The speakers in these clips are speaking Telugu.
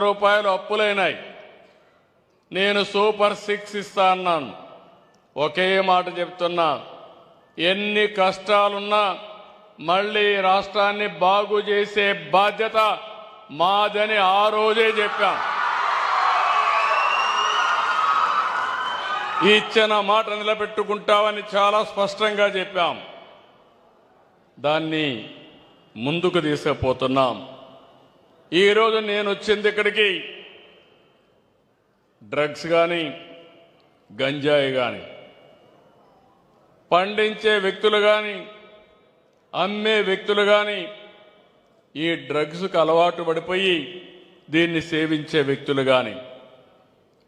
రూపాయలు అప్పులైనాయి. నేను సూపర్ 6 ఇస్తా అన్నాను. ఒకే మాట చెప్తున్నా, ఎన్ని కష్టాలున్నా మళ్ళీ రాష్ట్రాన్ని బాగు చేసే బాధ్యత మాదని ఆ రోజే చెప్పాం. ఇచ్చిన మాట నిలబెట్టుకుంటామని చాలా స్పష్టంగా చెప్పాం. దాన్ని ముందుకు తీసుకుపోతున్నాం. ఈరోజు నేను వచ్చింది ఇక్కడికి డ్రగ్స్ కానీ గంజాయి కానీ పండించే వ్యక్తులు కానీ అమ్మే వ్యక్తులు కానీ ఈ డ్రగ్స్కు అలవాటు పడిపోయి దీన్ని సేవించే వ్యక్తులు కానీ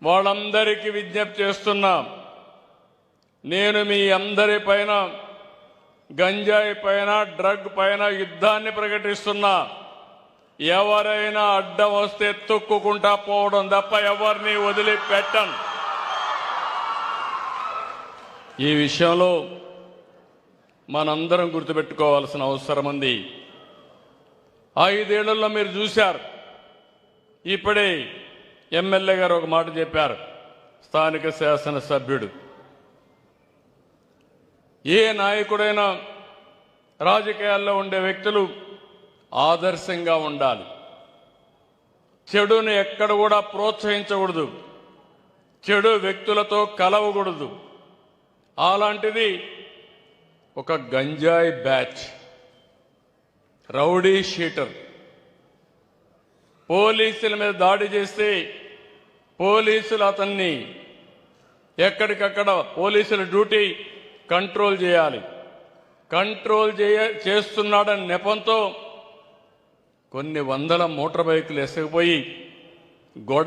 వాళ్ళందరికీ విజ్ఞప్తి చేస్తున్నా. నేను మీ అందరి పైన గంజాయి పైన డ్రగ్ పైన యుద్ధాన్ని ప్రకటిస్తున్నా. ఎవరైనా అడ్డం వస్తే తొక్కుకుంటా పోవడం తప్ప ఎవరిని వదిలిపెట్టను. ఈ విషయంలో మనందరం గుర్తుపెట్టుకోవాల్సిన అవసరం ఉంది. 5 ఏళ్లలో మీరు చూశారు. ఇప్పుడే ఎమ్మెల్యే గారు ఒక మాట చెప్పారు. స్థానిక శాసనసభ్యుడు, ఏ నాయకుడైనా రాజకీయాల్లో ఉండే వ్యక్తులు ఆదర్శంగా ఉండాలి. చెడును ఎక్కడ కూడా ప్రోత్సహించకూడదు. చెడు వ్యక్తులతో కలవకూడదు. అలాంటిది ఒక గంజాయి బ్యాచ్, రౌడీ షీటర్ పోలీసుల మీద దాడి చేస్తే పోలీసులు అతన్ని ఎక్కడికక్కడ పోలీసుల డ్యూటీ కంట్రోల్ చేయాలి. చేస్తున్నాడని నెపంతో కొన్ని వందల మోటార్ బైకులు ఎసగిపోయి గొడవ